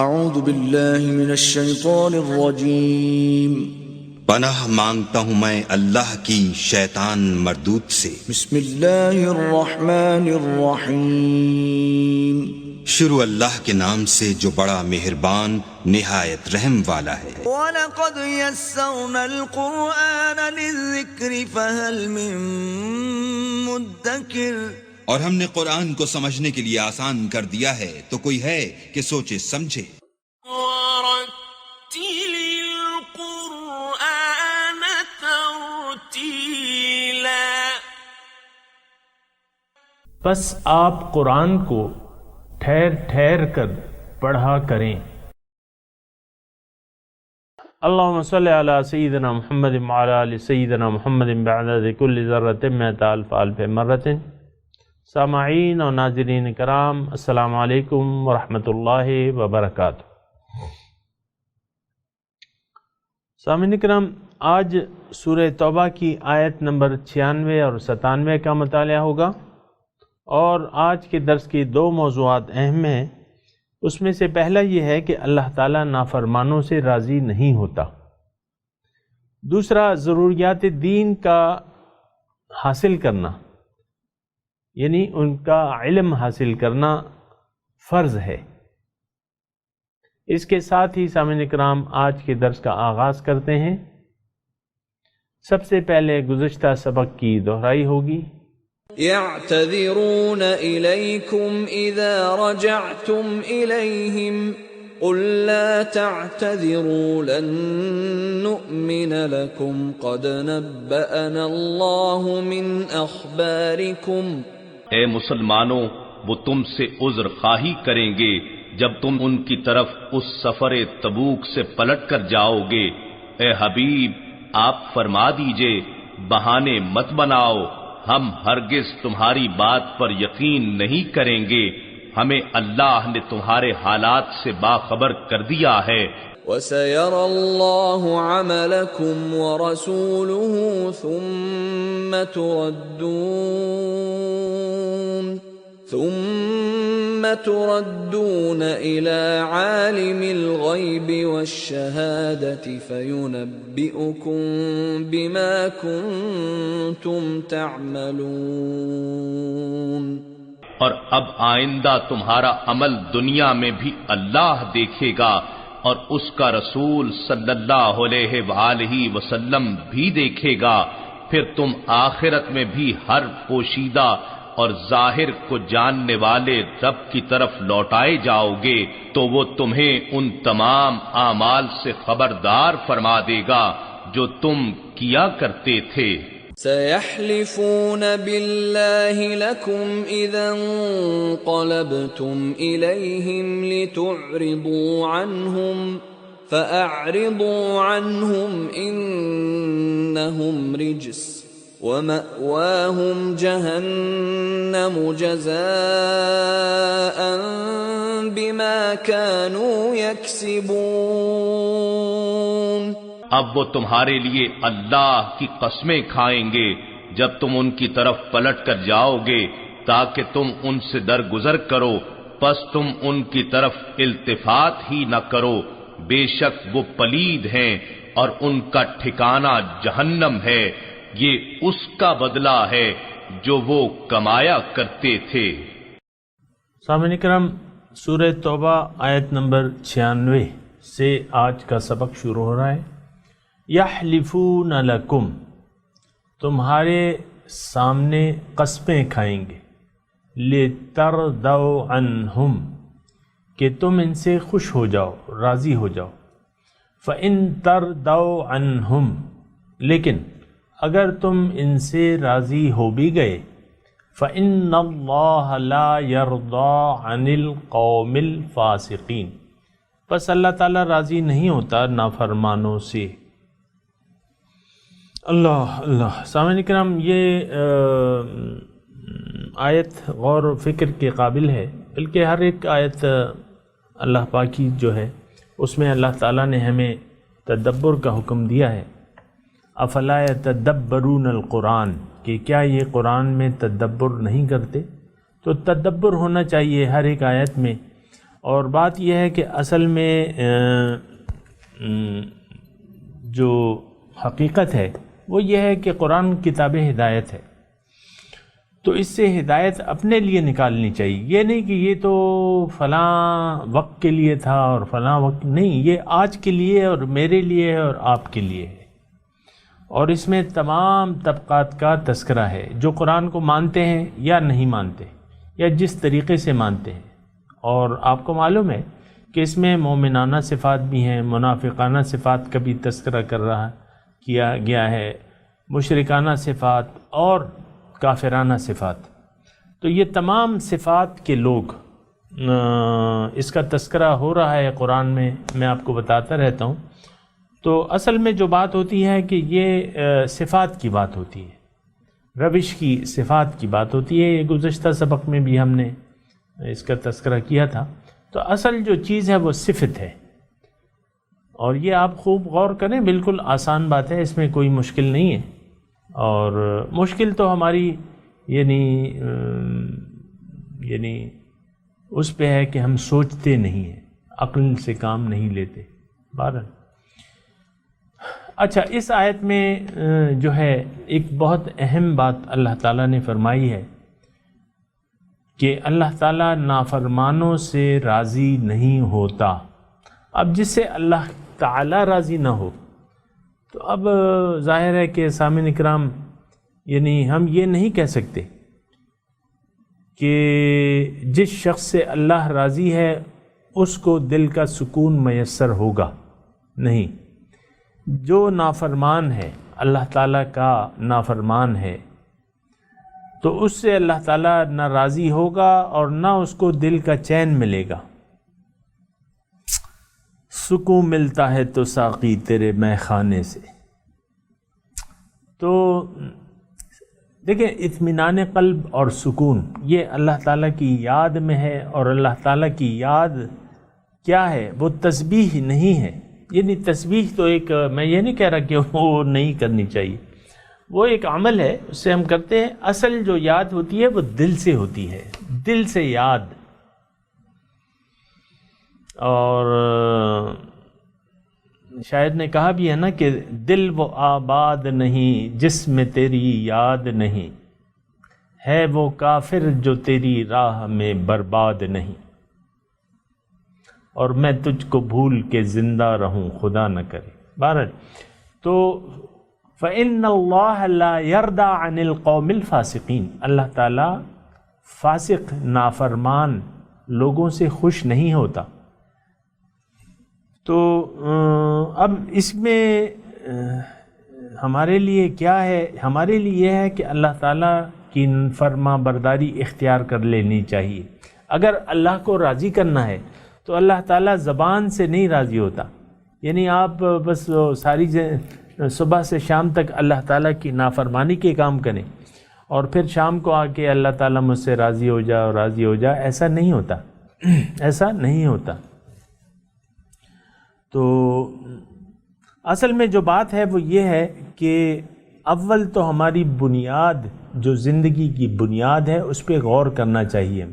اعوذ باللہ من الشیطان الرجیم پناہ مانگتا ہوں میں اللہ کی شیطان مردود سے۔ بسم اللہ الرحمن الرحیم شروع اللہ کے نام سے جو بڑا مہربان نہایت رحم والا ہے۔ وَلَقَدْ يَسَّرْنَا الْقُرْآنَ لِلذِّكْرِ فَهَلْ مِن مُدَّكِرٍ، اور ہم نے قرآن کو سمجھنے کے لیے آسان کر دیا ہے، تو کوئی ہے کہ سوچے سمجھے۔ وَرَتِّلِ الْقُرْآنَ تَرْتِيلًا، پس آپ قرآن کو ٹھہر ٹھہر کر پڑھا کریں۔ اللہم صلی علی سیدنا محمد وعلی آل سیدنا محمد بعدد کل ذرۃ مئۃ الف الف مرۃ۔ سامعین اور ناظرین کرام، السلام علیکم ورحمۃ اللہ وبرکاتہ۔ سامعین کرام، آج سورہ توبہ کی آیت نمبر 96 اور 97 کا مطالعہ ہوگا، اور آج کے درس کی دو موضوعات اہم ہیں۔ اس میں سے پہلا یہ ہے کہ اللہ تعالیٰ نافرمانوں سے راضی نہیں ہوتا۔ دوسرا، ضروریات دین کا حاصل کرنا، یعنی ان کا علم حاصل کرنا فرض ہے۔ اس کے ساتھ ہی سامعین اکرام آج کے درس کا آغاز کرتے ہیں۔ سب سے پہلے گزشتہ سبق کی دہرائی ہوگی۔ يعتذرون إليكم إذا رجعتم إليهم قل لا تعتذروا لن نؤمن لكم قد نبأنا الله من أخباركم۔ اے مسلمانوں، وہ تم سے عذر خواہی کریں گے جب تم ان کی طرف اس سفر تبوک سے پلٹ کر جاؤ گے۔ اے حبیب، آپ فرما دیجئے بہانے مت بناؤ، ہم ہرگز تمہاری بات پر یقین نہیں کریں گے، ہمیں اللہ نے تمہارے حالات سے باخبر کر دیا ہے۔ وَسَيَرَى اللَّهُ عَمَلَكُمْ وَرَسُولُهُ ثُمَّ تُرَدُّونَ إِلَى عَالِمِ الْغَيْبِ وَالشَّهَادَةِ فَيُنَبِّئُكُم بِمَا كُنتُمْ تَعْمَلُونَ۔ اور اب آئندہ تمہارا عمل دنیا میں بھی اللہ دیکھے گا، اور اس کا رسول صلی اللہ علیہ وآلہ وسلم بھی دیکھے گا، پھر تم آخرت میں بھی ہر پوشیدہ اور ظاہر کو جاننے والے رب کی طرف لوٹائے جاؤ گے، تو وہ تمہیں ان تمام اعمال سے خبردار فرما دے گا جو تم کیا کرتے تھے۔ سَيَحْلِفُونَ بِاللَّهِ لَكُمْ إِذَا انقَلَبْتُمْ إِلَيْهِمْ لِتُعْرِضُوا عَنْهُمْ فَأَعْرِضُوا عَنْهُمْ إِنَّهُمْ رِجْسٌ وَمَأْوَاهُمْ جَهَنَّمُ جَزَاءً بِمَا كَانُوا يَكْسِبُونَ۔ اب وہ تمہارے لیے اللہ کی قسمیں کھائیں گے جب تم ان کی طرف پلٹ کر جاؤ گے تاکہ تم ان سے درگزر کرو، پس تم ان کی طرف التفات ہی نہ کرو، بے شک وہ پلید ہیں اور ان کا ٹھکانہ جہنم ہے، یہ اس کا بدلہ ہے جو وہ کمایا کرتے تھے۔ سامعین کرام، سورہ توبہ آیت نمبر 96 سے آج کا سبق شروع ہو رہا ہے۔ یحلفون لکم، تمہارے سامنے قسمیں کھائیں گے، لترضوا عنہم، کہ تم ان سے خوش ہو جاؤ، راضی ہو جاؤ۔ فإن ترضوا عنہم، لیکن اگر تم ان سے راضی ہو بھی گئے، فإن اللہ لا یرضی عن القوم الفاسقین، پس اللہ تعالیٰ راضی نہیں ہوتا نافرمانوں سے۔ اللہ اللہ۔ سامعین کرام، یہ آیت غور و فکر کے قابل ہے، بلکہ ہر ایک آیت اللہ پاک کی جو ہے اس میں اللہ تعالیٰ نے ہمیں تدبر کا حکم دیا ہے۔ افلا یتدبرون القرآن، کہ کیا یہ قرآن میں تدبر نہیں کرتے؟ تو تدبر ہونا چاہیے ہر ایک آیت میں، اور بات یہ ہے کہ اصل میں جو حقیقت ہے وہ یہ ہے کہ قرآن کتاب ہدایت ہے، تو اس سے ہدایت اپنے لیے نکالنی چاہیے. یہ نہیں کہ یہ تو فلاں وقت کے لیے تھا اور فلاں وقت نہیں، یہ آج کے لیے اور میرے لیے ہے اور آپ کے لیے ہے. اور اس میں تمام طبقات کا تذکرہ ہے، جو قرآن کو مانتے ہیں یا نہیں مانتے یا جس طریقے سے مانتے ہیں. اور آپ کو معلوم ہے کہ اس میں مومنانہ صفات بھی ہیں، منافقانہ صفات کا بھی تذکرہ کیا گیا ہے، مشرکانہ صفات اور کافرانہ صفات. تو یہ تمام صفات کے لوگ اس کا تذکرہ ہو رہا ہے قرآن میں آپ کو بتاتا رہتا ہوں. تو اصل میں جو بات ہوتی ہے کہ یہ صفات کی بات ہوتی ہے، روش کی صفات کی بات ہوتی ہے. یہ گزشتہ سبق میں بھی ہم نے اس کا تذکرہ کیا تھا. تو اصل جو چیز ہے وہ صفت ہے، اور یہ آپ خوب غور کریں، بالکل آسان بات ہے، اس میں کوئی مشکل نہیں ہے. اور مشکل تو ہماری یعنی اس پہ ہے کہ ہم سوچتے نہیں ہیں، عقل سے کام نہیں لیتے. بہرحال اچھا، اس آیت میں جو ہے ایک بہت اہم بات اللہ تعالیٰ نے فرمائی ہے کہ اللہ تعالیٰ نافرمانوں سے راضی نہیں ہوتا. اب جس سے اللہ تعالیٰ راضی نہ ہو تو اب ظاہر ہے کہ سامعین اکرام یعنی ہم یہ نہیں کہہ سکتے کہ جس شخص سے اللہ راضی ہے اس کو دل کا سکون میسر ہوگا. نہیں، جو نافرمان ہے، اللہ تعالیٰ کا نافرمان ہے، تو اس سے اللہ تعالیٰ نہ راضی ہوگا اور نہ اس کو دل کا چین ملے گا. سکون ملتا ہے تو ساقی تیرے مے خانے سے. تو دیکھیں، اطمینان قلب اور سکون یہ اللہ تعالیٰ کی یاد میں ہے. اور اللہ تعالیٰ کی یاد کیا ہے؟ وہ تسبیح نہیں ہے. یعنی تسبیح تو ایک، میں یہ نہیں کہہ رہا کہ وہ نہیں کرنی چاہیے، وہ ایک عمل ہے، اس سے ہم کرتے ہیں. اصل جو یاد ہوتی ہے وہ دل سے ہوتی ہے، دل سے یاد. اور شاعر نے کہا بھی ہے نا کہ دل وہ آباد نہیں جس میں تیری یاد نہیں، ہے وہ کافر جو تیری راہ میں برباد نہیں. اور میں تجھ کو بھول کے زندہ رہوں، خدا نہ کرے. بہرحال تو فَإِنَّ اللَّهَ لَا يَرْضَى عَنِ الْقَوْمِ الْفَاسِقِينَ، اللہ تعالیٰ فاسق نافرمان لوگوں سے خوش نہیں ہوتا. تو اب اس میں ہمارے لیے کیا ہے؟ ہمارے لیے یہ ہے کہ اللہ تعالیٰ کی فرما برداری اختیار کر لینی چاہیے. اگر اللہ کو راضی کرنا ہے تو اللہ تعالیٰ زبان سے نہیں راضی ہوتا. یعنی آپ بس ساری صبح سے شام تک اللہ تعالیٰ کی نافرمانی کے کام کریں اور پھر شام کو آ کے اللہ تعالیٰ مجھ سے راضی ہو جا اور راضی ہو جا، ایسا نہیں ہوتا. ایسا نہیں ہوتا. تو اصل میں جو بات ہے وہ یہ ہے کہ اول تو ہماری بنیاد، جو زندگی کی بنیاد ہے، اس پہ غور کرنا چاہیے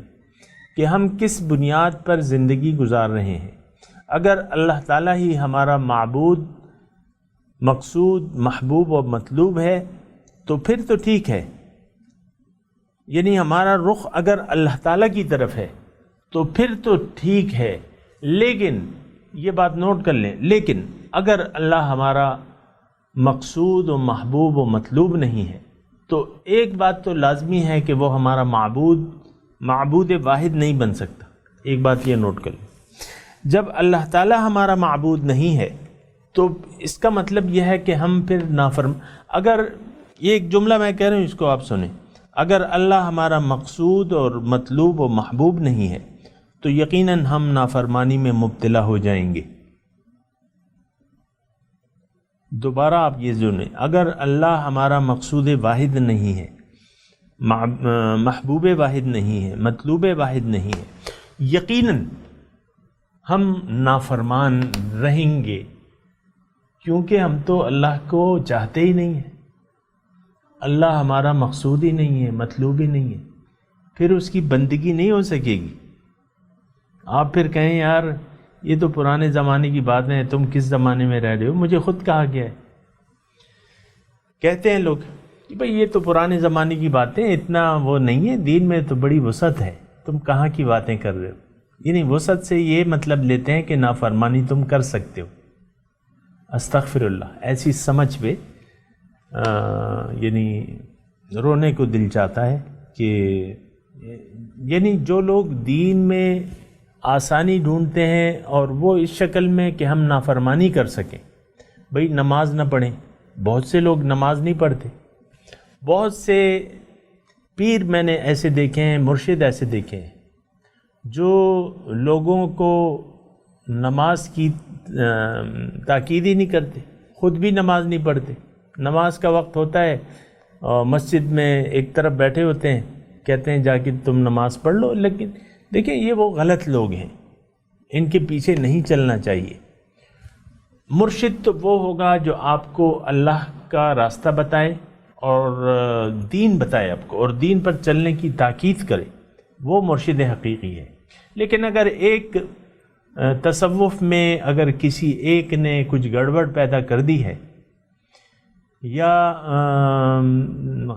کہ ہم کس بنیاد پر زندگی گزار رہے ہیں. اگر اللہ تعالیٰ ہی ہمارا معبود، مقصود، محبوب و مطلوب ہے تو پھر تو ٹھیک ہے. یعنی ہمارا رخ اگر اللہ تعالیٰ کی طرف ہے تو پھر تو ٹھیک ہے. لیکن یہ بات نوٹ کر لیں، لیکن اگر اللہ ہمارا مقصود و محبوب و مطلوب نہیں ہے تو ایک بات تو لازمی ہے کہ وہ ہمارا معبود واحد نہیں بن سکتا. ایک بات یہ نوٹ کر لیں، جب اللہ تعالیٰ ہمارا معبود نہیں ہے تو اس کا مطلب یہ ہے کہ ہم پھر اگر یہ ایک جملہ میں کہہ رہا ہوں، اس کو آپ سنیں. اگر اللہ ہمارا مقصود اور مطلوب و محبوب نہیں ہے تو یقیناً ہم نافرمانی میں مبتلا ہو جائیں گے. دوبارہ آپ یہ سنیں، اگر اللہ ہمارا مقصود واحد نہیں ہے، محبوب واحد نہیں ہے، مطلوب واحد نہیں ہے، یقیناً ہم نافرمان رہیں گے، کیونکہ ہم تو اللہ کو چاہتے ہی نہیں ہیں. اللہ ہمارا مقصود ہی نہیں ہے، مطلوب ہی نہیں ہے، پھر اس کی بندگی نہیں ہو سکے گی. آپ پھر کہیں یار یہ تو پرانے زمانے کی باتیں ہیں، تم کس زمانے میں رہ رہے ہو؟ مجھے خود کہا گیا ہے، کہتے ہیں لوگ کہ بھئی یہ تو پرانے زمانے کی باتیں، اتنا وہ نہیں ہے، دین میں تو بڑی وسعت ہے، تم کہاں کی باتیں کر رہے ہو؟ یعنی وسعت سے یہ مطلب لیتے ہیں کہ نافرمانی تم کر سکتے ہو۔ استغفر اللہ، ایسی سمجھ پہ یعنی رونے کو دل چاہتا ہے کہ یعنی جو لوگ دین میں آسانی ڈھونڈتے ہیں اور وہ اس شکل میں کہ ہم نافرمانی کر سکیں، بھئی نماز نہ پڑھیں، بہت سے لوگ نماز نہیں پڑھتے، بہت سے پیر میں نے ایسے دیکھے ہیں، مرشد ایسے دیکھے ہیں جو لوگوں کو نماز کی تاکید ہی نہیں کرتے، خود بھی نماز نہیں پڑھتے، نماز کا وقت ہوتا ہے اور مسجد میں ایک طرف بیٹھے ہوتے ہیں، کہتے ہیں جا کے تم نماز پڑھ لو۔ لیکن دیکھیں یہ وہ غلط لوگ ہیں، ان کے پیچھے نہیں چلنا چاہیے۔ مرشد تو وہ ہوگا جو آپ کو اللہ کا راستہ بتائے اور دین بتائے آپ کو، اور دین پر چلنے کی تاکید کرے، وہ مرشد حقیقی ہے۔ لیکن اگر ایک تصوف میں اگر کسی ایک نے کچھ گڑبڑ پیدا کر دی ہے یا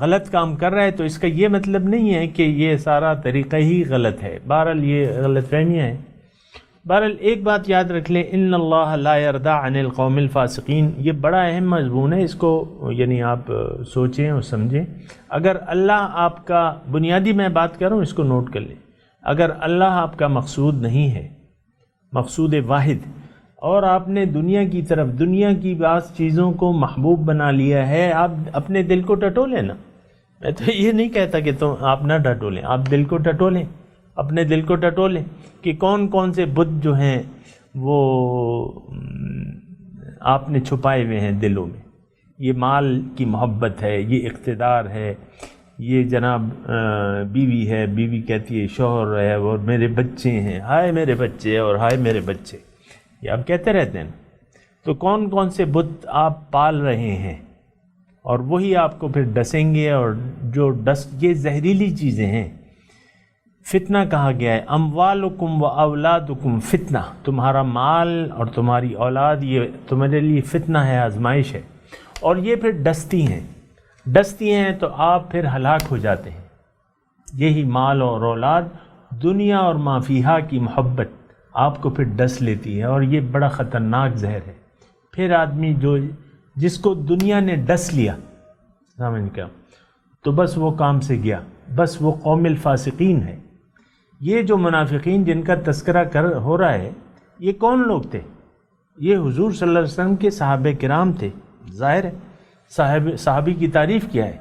غلط کام کر رہا ہے تو اس کا یہ مطلب نہیں ہے کہ یہ سارا طریقہ ہی غلط ہے۔ بہرحال یہ غلط فہمیاں ہیں۔ بہرحال ایک بات یاد رکھ لیں، ان اللہ لا یرضی عن القوم الفاسقین، یہ بڑا اہم مضمون ہے، اس کو یعنی آپ سوچیں اور سمجھیں۔ اگر اللہ آپ کا، بنیادی میں بات کر رہا ہوں، اس کو نوٹ کر لیں، اگر اللہ آپ کا مقصود نہیں ہے، مقصود واحد، اور آپ نے دنیا کی طرف، دنیا کی بعض چیزوں کو محبوب بنا لیا ہے، آپ اپنے دل کو ٹٹولیں نا۔ میں تو یہ نہیں کہتا کہ تم آپ نہ ٹٹولیں، آپ دل کو ٹٹولیں، اپنے دل کو ٹٹولیں کہ کون کون سے بت جو ہیں وہ آپ نے چھپائے ہوئے ہیں دلوں میں۔ یہ مال کی محبت ہے، یہ اقتدار ہے، یہ جناب بیوی ہے، بیوی کہتی ہے شوہر ہے، اور میرے بچے ہیں، ہائے میرے بچے اور ہائے میرے بچے، یہ آپ کہتے رہتے ہیں۔ تو کون کون سے بت آپ پال رہے ہیں، اور وہی آپ کو پھر ڈسیں گے، اور جو یہ زہریلی چیزیں ہیں۔ فتنہ کہا گیا ہے، اموالکم و اولادکم فتنہ، تمہارا مال اور تمہاری اولاد یہ تمہارے لیے فتنہ ہے، آزمائش ہے، اور یہ پھر ڈستی ہیں تو آپ پھر ہلاک ہو جاتے ہیں۔ یہی مال اور اولاد، دنیا اور ما فیہا کی محبت آپ کو پھر ڈس لیتی ہے، اور یہ بڑا خطرناک زہر ہے۔ پھر آدمی جس کو دنیا نے ڈس لیا، سامنے کیا، تو بس وہ کام سے گیا، بس وہ قوم الفاسقین ہے۔ یہ جو منافقین جن کا تذکرہ ہو رہا ہے، یہ کون لوگ تھے؟ یہ حضور صلی اللہ علیہ وسلم کے صحابہ کرام تھے۔ ظاہر ہے صحابی کی تعریف کیا ہے؟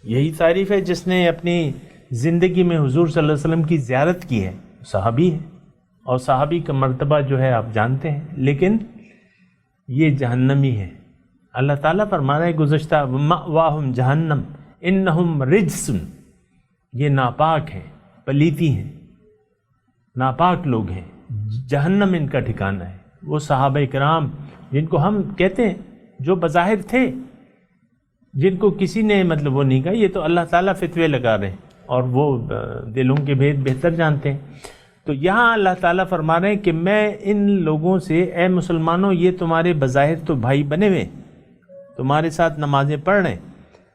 یہی تعریف ہے جس نے اپنی زندگی میں حضور صلی اللہ علیہ وسلم کی زیارت کی ہے، صحابی ہے، اور صحابی کا مرتبہ جو ہے آپ جانتے ہیں۔ لیکن یہ جہنمی ہے۔ اللہ تعالیٰ فرما رہا ہے گزشتہ، مأواہم جہنم انہم رجس، یہ ناپاک ہیں، پلیتی ہیں، ناپاک لوگ ہیں، جہنم ان کا ٹھکانہ ہے۔ وہ صحابہ کرام جن کو ہم کہتے ہیں، جو بظاہر تھے، جن کو کسی نے مطلب وہ نہیں کہا، یہ تو اللہ تعالیٰ فتوے لگا رہے ہیں اور وہ دلوں کے بھید بہتر جانتے ہیں۔ تو یہاں اللہ تعالیٰ فرما رہے ہیں کہ میں ان لوگوں سے، اے مسلمانوں، یہ تمہارے بظاہر تو بھائی بنے ہوئے، تمہارے ساتھ نمازیں پڑھ رہے ہیں،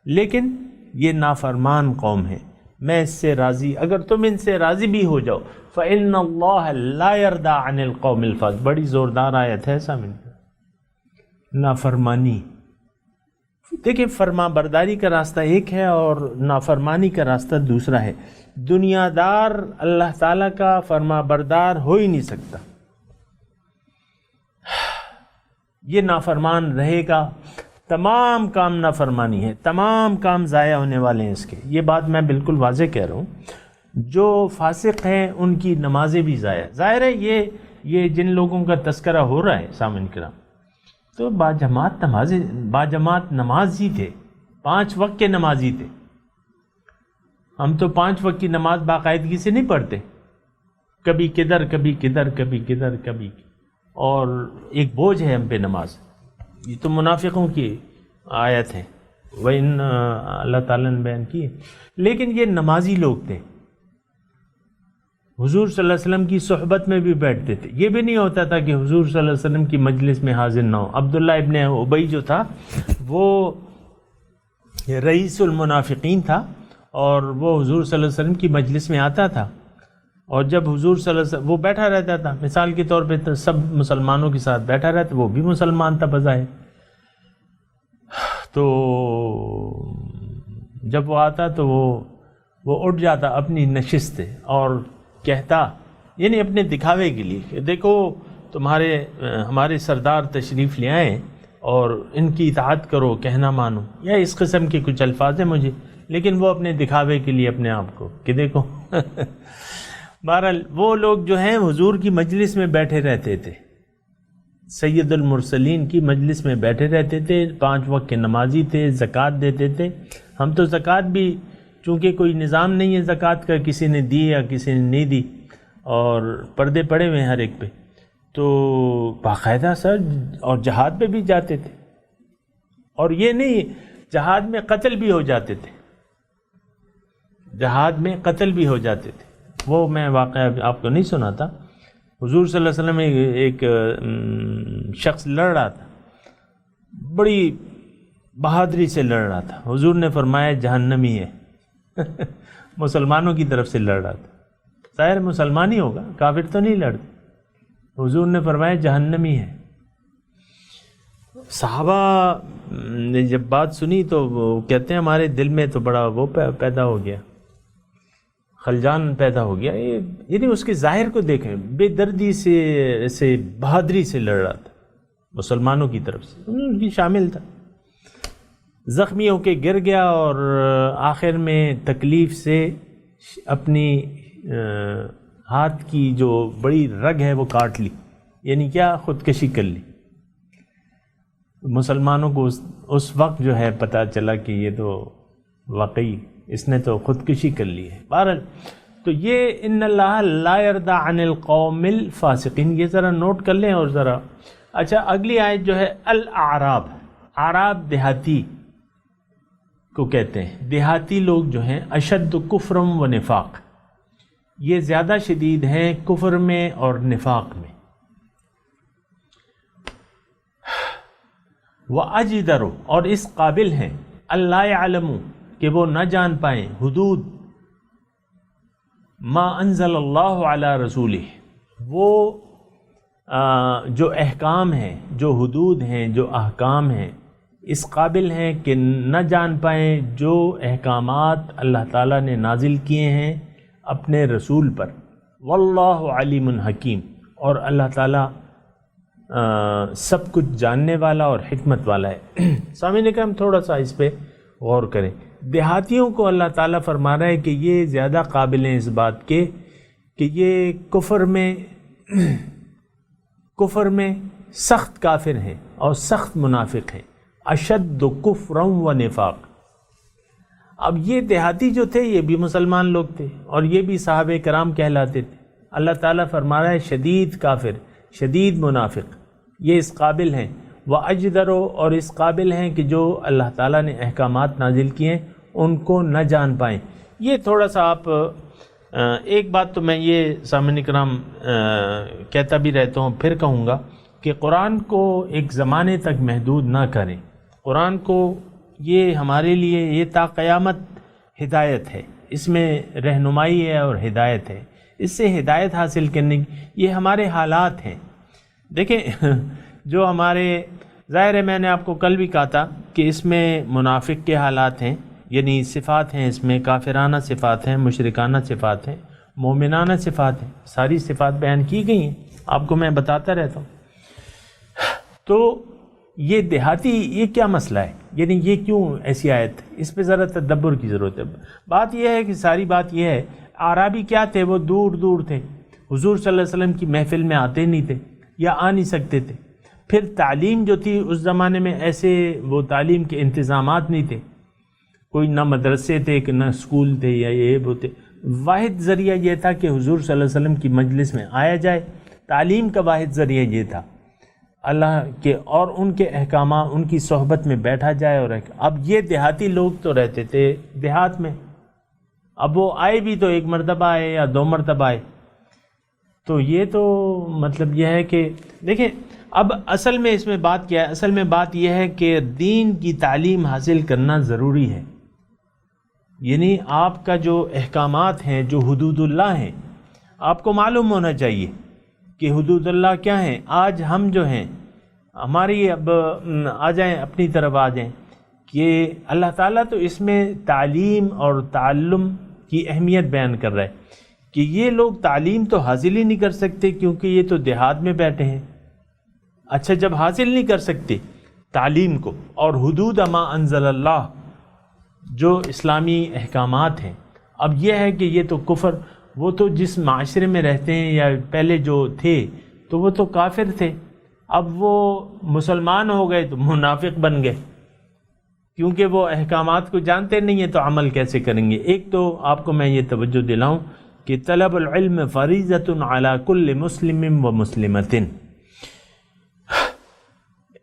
لیکن یہ نافرمان قوم ہے، میں اس سے راضی، اگر تم ان سے راضی بھی ہو جاؤ، فَإِنَّ اللَّهَ لَا يَرْضَىٰ عَنِ الْقَوْمِ الْفَاسِقِينَ، بڑی زوردار آیت ہے سامنے۔ نافرمانی، دیکھیں فرما برداری کا راستہ ایک ہے اور نافرمانی کا راستہ دوسرا ہے۔ دنیا دار اللہ تعالیٰ کا فرما بردار ہو ہی نہیں سکتا، یہ نافرمان رہے گا، تمام کام نافرمانی ہے، تمام کام ضائع ہونے والے ہیں اس کے۔ یہ بات میں بالکل واضح کہہ رہا ہوں، جو فاسق ہیں ان کی نمازیں بھی ضائع۔ ظاہر ہے یہ جن لوگوں کا تذکرہ ہو رہا ہے سامعین کرام، تو باجماعت نمازی تھے، 5 وقت کے نمازی تھے۔ ہم تو 5 وقت کی نماز باقاعدگی سے نہیں پڑھتے، کبھی کدھر کبھی کدھر کبھی کدھر کبھی، اور ایک بوجھ ہے ہم پہ نماز۔ یہ تو منافقوں کی آیت ہے، وَإِنَّ اللہ تعالیٰ نے بیان کی ہے۔ لیکن یہ نمازی لوگ تھے، حضور صلی اللہ علیہ وسلم کی صحبت میں بھی بیٹھتے تھے. یہ بھی نہیں ہوتا تھا کہ حضور صلی اللہ علیہ وسلم کی مجلس میں حاضر نہ ہو. عبداللہ ابن ابی جو تھا وہ رئیس المنافقین تھا اور وہ حضور صلی اللہ علیہ وسلم کی مجلس میں آتا تھا, اور جب حضور صلی اللہ علیہ وسلم وہ بیٹھا رہتا تھا, مثال کے طور پہ سب مسلمانوں کے ساتھ بیٹھا رہتا, وہ بھی مسلمان تھا بظاہر, تو جب وہ آتا تو وہ اٹھ جاتا اپنی نشست سے اور کہتا, یعنی اپنے دکھاوے کے لیے کہ دیکھو ہمارے سردار تشریف لے آئے اور ان کی اطاعت کرو, کہنا مانو, یا اس قسم کے کچھ الفاظ ہیں مجھے, لیکن وہ اپنے دکھاوے کے لیے اپنے آپ کو کہ دیکھو. بہرحال وہ لوگ جو ہیں حضور کی مجلس میں بیٹھے رہتے تھے, سید المرسلین کی مجلس میں بیٹھے رہتے تھے, 5 وقت کے نمازی تھے, زکوٰۃ دیتے تھے. ہم تو زکوٰۃ بھی چونکہ کوئی نظام نہیں ہے زکوٰۃ کا, کسی نے دی یا کسی نے نہیں دی, اور پردے پڑے ہوئے ہیں ہر ایک پہ, تو باقاعدہ سر اور جہاد پہ بھی جاتے تھے, اور یہ نہیں جہاد میں قتل بھی ہو جاتے تھے, جہاد میں قتل بھی ہو جاتے تھے. وہ میں واقعہ آپ کو نہیں سناتا. حضور صلی اللہ علیہ وسلم ایک شخص لڑ رہا تھا, بڑی بہادری سے لڑ رہا تھا. حضور نے فرمایا جہنمی ہے. مسلمانوں کی طرف سے لڑ رہا تھا, ظاہر مسلمان ہی ہوگا, کافر تو نہیں لڑتے. حضور نے فرمایا جہنمی ہے. صحابہ نے جب بات سنی تو وہ کہتے ہیں ہمارے دل میں تو بڑا وہ پیدا ہو گیا, خلجان پیدا ہو گیا. یعنی اس کے ظاہر کو دیکھیں, بے دردی سے بہادری سے لڑ رہا تھا مسلمانوں کی طرف سے, ان کی شامل تھا. زخمی ہو کے گر گیا اور آخر میں تکلیف سے اپنی ہاتھ کی جو بڑی رگ ہے وہ کاٹ لی, یعنی کیا خودکشی کر لی. مسلمانوں کو اس وقت جو ہے پتہ چلا کہ یہ تو واقعی اس نے تو خودکشی کر لی ہے. بہرحال تو یہ ان اللہ لا یرضی عن القوم الفاسقین, یہ ذرا نوٹ کر لیں. اور ذرا اچھا اگلی آیت جو ہے الاعراب, اعراب دیہاتی کو کہتے ہیں. دیہاتی لوگ جو ہیں اشد کفرم و نفاق, یہ زیادہ شدید ہیں کفر میں اور نفاق میں. وَأَجْدَرُ, اور اس قابل ہیں, اللہ يعلموا, کہ وہ نہ جان پائیں, حدود ما انزل اللہ علی رسولہ, وہ جو احکام ہیں, جو حدود ہیں, جو احکام ہیں, اس قابل ہیں کہ نہ جان پائیں جو احکامات اللہ تعالیٰ نے نازل کیے ہیں اپنے رسول پر. واللہ علیم حکیم, اور اللہ تعالیٰ سب کچھ جاننے والا اور حکمت والا ہے. سامعین کرام تھوڑا سا اس پہ غور کریں. دیہاتیوں کو اللہ تعالیٰ فرما رہا ہے کہ یہ زیادہ قابل ہیں اس بات کے کہ یہ کفر میں سخت کافر ہیں اور سخت منافق ہیں. اشد کفرا و نفاق. اب یہ دیہاتی جو تھے یہ بھی مسلمان لوگ تھے اور یہ بھی صحابہ کرام کہلاتے تھے. اللہ تعالیٰ فرما رہا ہے شدید کافر, شدید منافق, یہ اس قابل ہیں. وَأَجْدَرُ, اور اس قابل ہیں کہ جو اللہ تعالیٰ نے احکامات نازل کیے ہیں ان کو نہ جان پائیں. یہ تھوڑا سا آپ ایک بات تو میں یہ سامعین کرام کہتا بھی رہتا ہوں, پھر کہوں گا کہ قرآن کو ایک زمانے تک محدود نہ کریں. قرآن کو یہ ہمارے لیے یہ تا قیامت ہدایت ہے, اس میں رہنمائی ہے اور ہدایت ہے. اس سے ہدایت حاصل کرنے کی یہ ہمارے حالات ہیں. دیکھیں جو ہمارے ظاہر ہے, میں نے آپ کو کل بھی کہا تھا کہ اس میں منافق کے حالات ہیں, یعنی صفات ہیں, اس میں کافرانہ صفات ہیں, مشرکانہ صفات ہیں, مومنانہ صفات ہیں, ساری صفات بیان کی گئی ہیں, آپ کو میں بتاتا رہتا ہوں. تو یہ دیہاتی یہ کیا مسئلہ ہے, یعنی یہ کیوں ایسی آیت, اس پہ ذرا تدبر کی ضرورت ہے. بات یہ ہے کہ ساری بات یہ ہے, اعرابی کیا تھے, وہ دور دور تھے, حضور صلی اللہ علیہ وسلم کی محفل میں آتے نہیں تھے یا آ نہیں سکتے تھے. پھر تعلیم جو تھی اس زمانے میں ایسے وہ تعلیم کے انتظامات نہیں تھے, کوئی نہ مدرسے تھے کہ نہ اسکول تھے یا یہ وہ تھے. واحد ذریعہ یہ تھا کہ حضور صلی اللہ علیہ وسلم کی مجلس میں آیا جائے. تعلیم کا واحد ذریعہ یہ تھا اللہ کے اور ان کے احکامات, ان کی صحبت میں بیٹھا جائے. اور اب یہ دیہاتی لوگ تو رہتے تھے دیہات میں, اب وہ آئے بھی تو ایک مرتبہ آئے یا 2 مرتبہ آئے, تو یہ تو مطلب یہ ہے کہ دیکھیں اب اصل میں اس میں بات کیا ہے، اصل میں بات یہ ہے کہ دین کی تعلیم حاصل کرنا ضروری ہے، یعنی آپ کا جو احکامات ہیں، جو حدود اللہ ہیں، آپ کو معلوم ہونا چاہیے کہ حدود اللہ کیا ہیں۔ آج ہم جو ہیں ہماری اب آ جائیں اپنی طرف آ جائیں کہ اللہ تعالیٰ تو اس میں تعلیم اور تعلم کی اہمیت بیان کر رہا ہے کہ یہ لوگ تعلیم تو حاصل ہی نہیں کر سکتے کیونکہ یہ تو دیہات میں بیٹھے ہیں۔ اچھا جب حاصل نہیں کر سکتے تعلیم کو اور حدود ما انزل اللہ جو اسلامی احکامات ہیں، اب یہ ہے کہ یہ تو کفر، وہ تو جس معاشرے میں رہتے ہیں یا پہلے جو تھے تو وہ تو کافر تھے، اب وہ مسلمان ہو گئے تو منافق بن گئے کیونکہ وہ احکامات کو جانتے نہیں ہیں، تو عمل کیسے کریں گے؟ ایک تو آپ کو میں یہ توجہ دلاؤں کہ طلب العلم فریضۃ علی کل مسلم و مسلمۃ،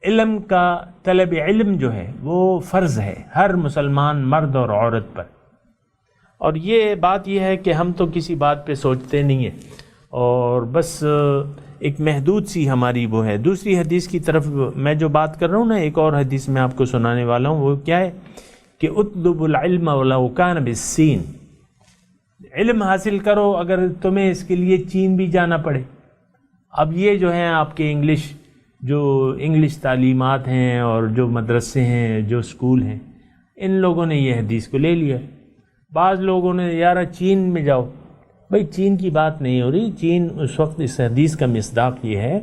علم کا طلب علم جو ہے وہ فرض ہے ہر مسلمان مرد اور عورت پر، اور یہ بات یہ ہے کہ ہم تو کسی بات پہ سوچتے نہیں ہیں اور بس ایک محدود سی ہماری وہ ہے۔ دوسری حدیث کی طرف میں جو بات کر رہا ہوں نا، ایک اور حدیث میں آپ کو سنانے والا ہوں، وہ کیا ہے کہ اطلب العلم ولو کان بالسین، علم حاصل کرو اگر تمہیں اس کے لیے چین بھی جانا پڑے۔ اب یہ جو ہیں آپ کے انگلش تعلیمات ہیں اور جو مدرسے ہیں، جو اسکول ہیں، ان لوگوں نے یہ حدیث کو لے لیا۔ بعض لوگوں نے یار چین میں جاؤ، بھئی چین کی بات نہیں ہو رہی، چین اس وقت اس حدیث کا مصداق یہ ہے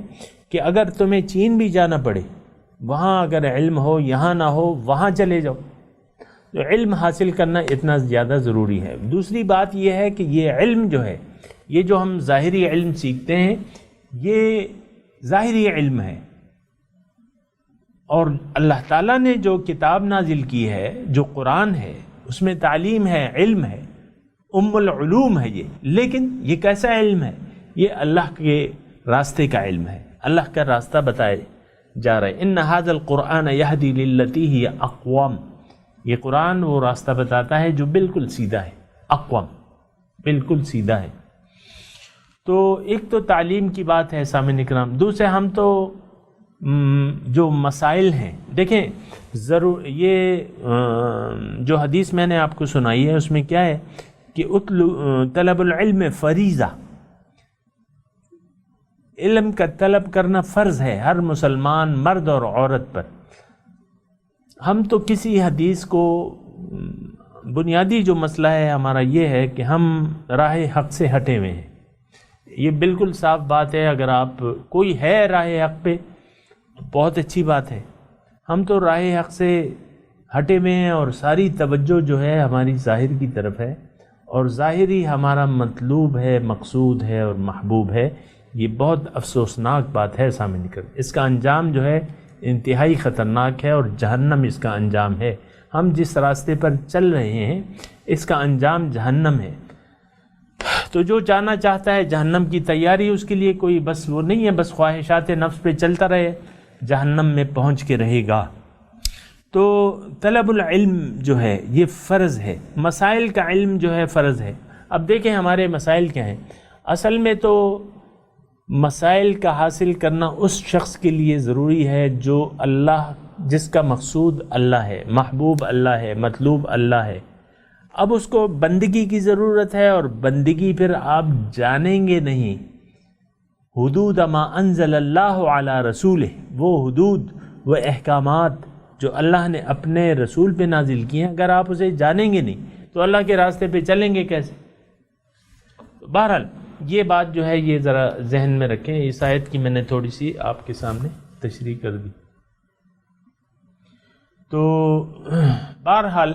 کہ اگر تمہیں چین بھی جانا پڑے، وہاں اگر علم ہو یہاں نہ ہو وہاں چلے جاؤ، تو علم حاصل کرنا اتنا زیادہ ضروری ہے۔ دوسری بات یہ ہے کہ یہ علم جو ہے، یہ جو ہم ظاہری علم سیکھتے ہیں، یہ ظاہری علم ہے، اور اللہ تعالیٰ نے جو کتاب نازل کی ہے، جو قرآن ہے، اس میں تعلیم ہے، علم ہے، العلوم ہے یہ، لیکن یہ کیسا علم ہے؟ یہ اللہ کے راستے کا علم ہے، اللہ کا راستہ بتایا جا رہا ہے۔ ان ھذا القرآن یہدی للتی ہی اقوام، یہ قرآن وہ راستہ بتاتا ہے جو بالکل سیدھا ہے، اقوام بالکل سیدھا ہے۔ تو ایک تو تعلیم کی بات ہے سامعین اکرام، دوسرے ہم تو جو مسائل ہیں دیکھیں، ضرور یہ جو حدیث میں نے آپ کو سنائی ہے اس میں کیا ہے کہ طلب العلم فریضہ، علم کا طلب کرنا فرض ہے ہر مسلمان مرد اور عورت پر۔ ہم تو کسی حدیث کو، بنیادی جو مسئلہ ہے ہمارا یہ ہے کہ ہم راہ حق سے ہٹے ہوئے ہیں، یہ بالکل صاف بات ہے۔ اگر آپ کوئی ہے راہ حق پہ بہت اچھی بات ہے، ہم تو راہ حق سے ہٹے ہوئے ہیں اور ساری توجہ جو ہے ہماری ظاہر کی طرف ہے، اور ظاہری ہمارا مطلوب ہے، مقصود ہے اور محبوب ہے۔ یہ بہت افسوسناک بات ہے سامنے کر، اس کا انجام جو ہے انتہائی خطرناک ہے اور جہنم اس کا انجام ہے۔ ہم جس راستے پر چل رہے ہیں اس کا انجام جہنم ہے، تو جو جانا چاہتا ہے جہنم کی تیاری اس کے لیے کوئی بس وہ نہیں ہے، بس خواہشات نفس پہ چلتا رہے، جہنم میں پہنچ کے رہے گا۔ تو طلب العلم جو ہے یہ فرض ہے، مسائل کا علم جو ہے فرض ہے۔ اب دیکھیں ہمارے مسائل کیا ہیں۔ اصل میں تو مسائل کا حاصل کرنا اس شخص کے لیے ضروری ہے جو اللہ، جس کا مقصود اللہ ہے، محبوب اللہ ہے، مطلوب اللہ ہے۔ اب اس کو بندگی کی ضرورت ہے، اور بندگی پھر آپ جانیں گے نہیں۔ حدود ما انزل اللہ علی رسولہ، وہ حدود، وہ احکامات جو اللہ نے اپنے رسول پہ نازل کیے ہیں، اگر آپ اسے جانیں گے نہیں تو اللہ کے راستے پہ چلیں گے کیسے؟ بہرحال یہ بات جو ہے یہ ذرا ذہن میں رکھیں۔ اس آیت کی میں نے تھوڑی سی آپ کے سامنے تشریح کر دی۔ تو بہرحال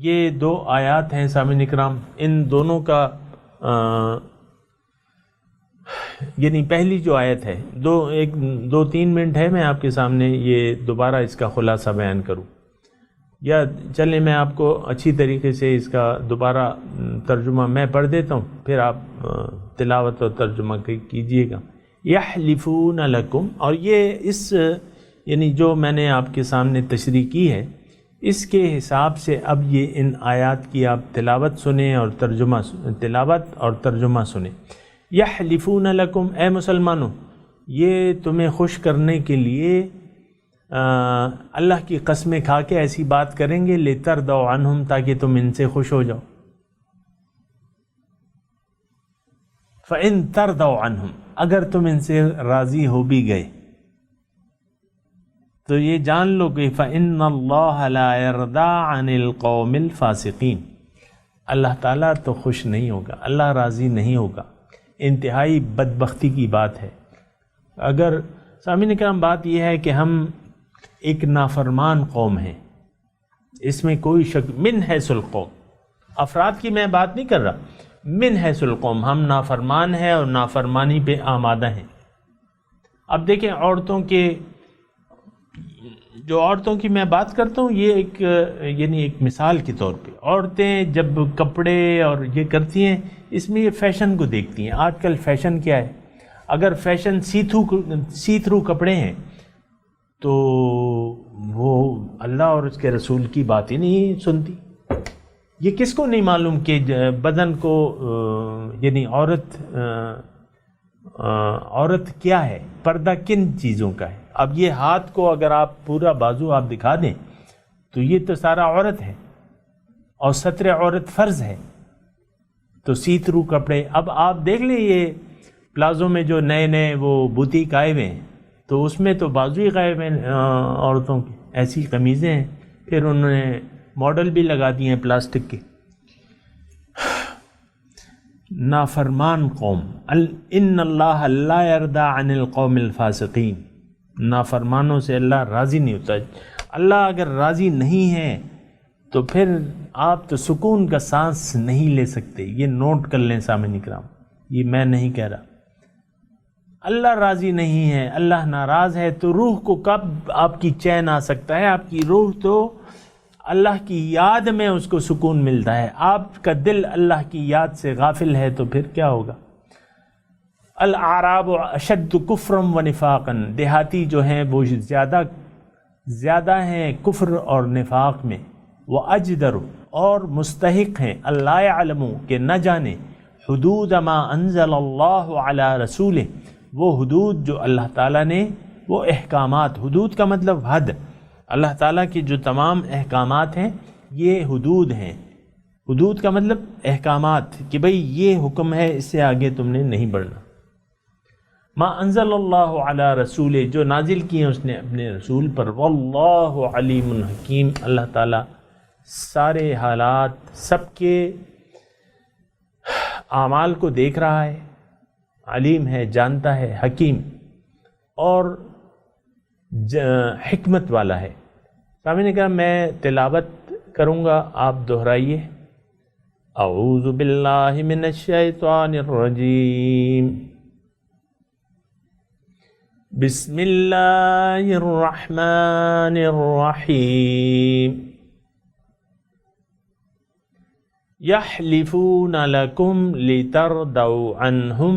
یہ دو آیات ہیں سامعین اکرام، ان دونوں کا یعنی پہلی جو آیت ہے، دو تین منٹ ہے، میں آپ کے سامنے یہ دوبارہ اس کا خلاصہ بیان کروں، یا چلیں میں آپ کو اچھی طریقے سے اس کا دوبارہ ترجمہ میں پڑھ دیتا ہوں، پھر آپ تلاوت اور ترجمہ کیجئے گا۔ یحلفون لکم، اور یہ یعنی جو میں نے آپ کے سامنے تشریح کی ہے، اس کے حساب سے اب یہ ان آیات کی آپ تلاوت سنیں اور ترجمہ سنیں۔ یحلفون لکم، اے مسلمانوں یہ تمہیں خوش کرنے کے لیے اللہ کی قسمیں کھا کے ایسی بات کریں گے، لترضوا عنہم، تاکہ تم ان سے خوش ہو جاؤ. فَإِن تَرْضَوْا عَنْهُمْ، اگر تم ان سے راضی ہو بھی گئے تو یہ جان لو کہ فَإِنَّ اللَّهَ لَا يَرْضَىٰ عَنِ الْقَوْمِ الْفَاسِقِينَ، اللہ تعالیٰ تو خوش نہیں ہوگا، اللہ راضی نہیں ہوگا. انتہائی بدبختی کی بات ہے. اگر سامعین کرام بات یہ ہے کہ ہم ایک نافرمان قوم ہیں، اس میں کوئی شک، من حیث القوم، افراد کی میں بات نہیں کر رہا، من حیث القوم ہم نافرمان ہیں اور نافرمانی پہ آمادہ ہیں. اب دیکھیں عورتوں کی میں بات کرتا ہوں، یہ ایک مثال کے طور پہ عورتیں جب کپڑے اور یہ کرتی ہیں، اس میں یہ فیشن کو دیکھتی ہیں. آج کل فیشن کیا ہے؟ اگر فیشن سی تھرو کپڑے ہیں تو وہ اللہ اور اس کے رسول کی بات ہی نہیں سنتی. یہ کس کو نہیں معلوم کہ بدن کو یعنی عورت کیا ہے، پردہ کن چیزوں کا ہے. اب یہ ہاتھ کو اگر آپ پورا بازو آپ دکھا دیں تو یہ تو سارا عورت ہے، اور ستر عورت فرض ہے. تو سی تھرو کپڑے، اب آپ دیکھ لیں یہ پلازو میں جو نئے وہ بوتیک آئے ہوئے ہیں، تو اس میں تو بازو ہی غائب ہیں عورتوں کی، ایسی قمیضیں ہیں، پھر انہوں نے ماڈل بھی لگا دیے ہیں پلاسٹک کے. نافرمان قوم، ان اللہ لا یرضی عن القوم الفاسقین، نافرمانوں سے اللہ راضی نہیں ہوتا. اللہ اگر راضی نہیں ہے تو پھر آپ تو سکون کا سانس نہیں لے سکتے. یہ نوٹ کر لیں سامعین کرام، یہ میں نہیں کہہ رہا. اللہ راضی نہیں ہے، اللہ ناراض ہے، تو روح کو کب آپ کی چین آ سکتا ہے؟ آپ کی روح تو اللہ کی یاد میں اس کو سکون ملتا ہے. آپ کا دل اللہ کی یاد سے غافل ہے تو پھر کیا ہوگا؟ الاعراب اشد کفرا و نفاقا، دیہاتی جو ہیں وہ زیادہ ہیں کفر اور نفاق میں. وہ اجدر، اور مستحق ہیں، اللہ یعلموا، کہ نہ جانے، حدود ما انزل اللہ علی رسولہ، وہ حدود جو اللہ تعالیٰ نے، وہ احکامات، حدود کا مطلب حد، اللہ تعالیٰ کی جو تمام احکامات ہیں یہ حدود ہیں. حدود کا مطلب احکامات، کہ بھئی یہ حکم ہے، اس سے آگے تم نے نہیں بڑھنا. ما انزل اللہ علی رسولہ، جو نازل کیے اس نے اپنے رسول پر. واللہ علیم حکیم، اللہ تعالیٰ سارے حالات، سب کے اعمال کو دیکھ رہا ہے، علیم ہے، جانتا ہے، حکیم اور حکمت والا ہے. سامعین کرام میں تلاوت کروں گا، آپ دہرائیے. اعوذ باللہ من الشیطان الرجیم، بسم اللہ الرحمن الرحیم. یحلفون لکم لترضوا عنہم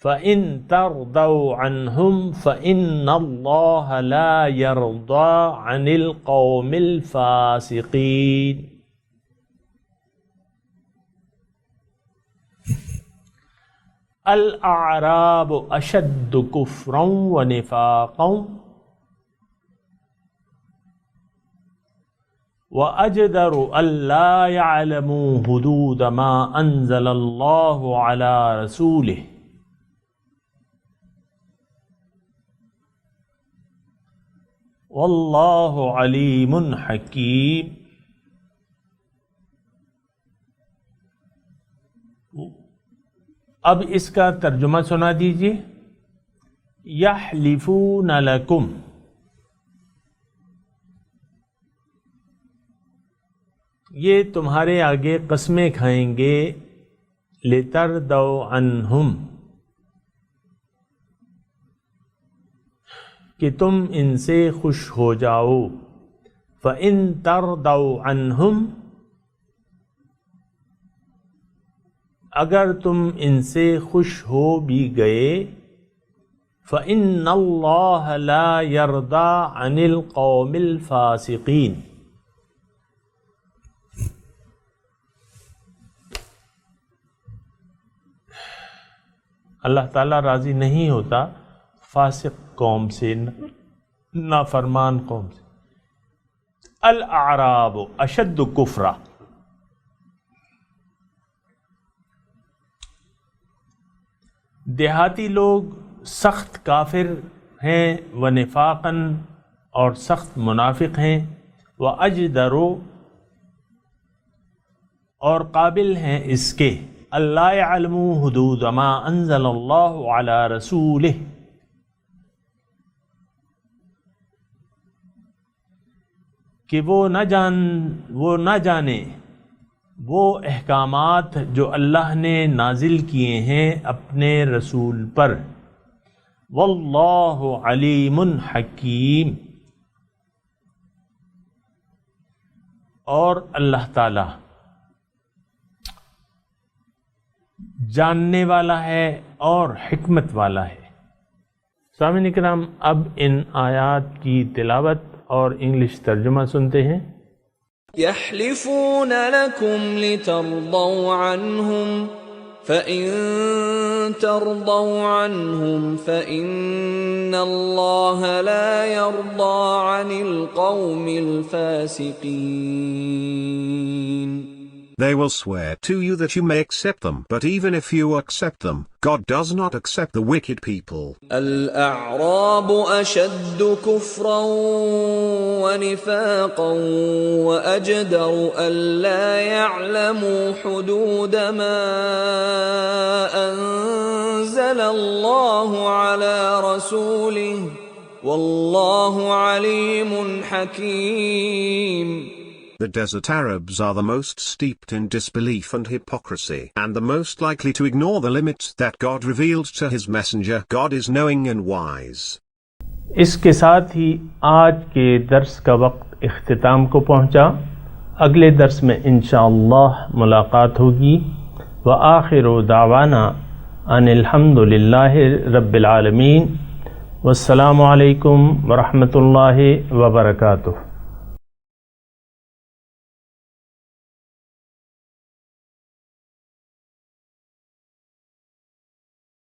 فَإِن تَرْضَوْا عَنْهُمْ فَإِنَّ اللَّهَ لَا يَرْضَىٰ عَنِ الْقَوْمِ الْفَاسِقِينَ. الْأَعْرَابُ أَشَدُّ كُفْرًا وَنِفَاقًا وَأَجْدَرُ أَلَّا يَعْلَمُوا حُدُودَ مَا أَنزَلَ اللَّهُ عَلَىٰ رَسُولِهِ. واللہ علیم حکیم. اب اس کا ترجمہ سنا دیجیے. یحلفون لکم، یہ تمہارے آگے قسمیں کھائیں گے، لترضوا عنہم، کہ تم ان سے خوش ہو جاؤ. فَإِن تَرْضَوْا عَنْهُمْ، اگر تم ان سے خوش ہو بھی گئے، فَإِنَّ اللَّهَ لَا يَرْضَىٰ عَنِ الْقَوْمِ الْفَاسِقِينَ، اللہ تعالیٰ راضی نہیں ہوتا فاسق قوم سے، نافرمان قوم سے۔ الاعراب اشد کفرا، دیہاتی لوگ سخت کافر ہیں، و نفاقاً اور سخت منافق ہیں، و اجدرو اور قابل ہیں اس کے، اللہ یعلمو حدود ما انزل اللہ علی رسولہ، کہ وہ نہ جانے وہ احکامات جو اللہ نے نازل کیے ہیں اپنے رسول پر، واللہ علیم حکیم، اور اللہ تعالی جاننے والا ہے اور حکمت والا ہے۔ سامعین کرام، اب ان آیات کی تلاوت اور انگلش ترجمہ سنتے ہیں۔ يحلفون لكم لترضوا عنهم فإن ترضوا عنهم فإن الله لا يرضى عن القوم الفاسقين. They will swear to you that you may accept them, but even if you accept them, God does not accept the wicked people. الأعراب أشد كفرا ونفاقا وأجدر ألا يعلموا حدود ما أنزل الله على رسوله والله عليم حكيم. The desert Arabs are the most steeped in disbelief and hypocrisy, and the most likely to ignore the limits that God revealed to His Messenger. God is knowing and wise. اس کے ساتھ ہی آج کے درس کا وقت اختتام کو پہنچا۔ اگلے درس میں انشاءاللہ ملاقات ہوگی۔ وآخر دعوانا ان الحمد للہ رب العالمین، والسلام علیکم ورحمۃ اللہ وبرکاتہ۔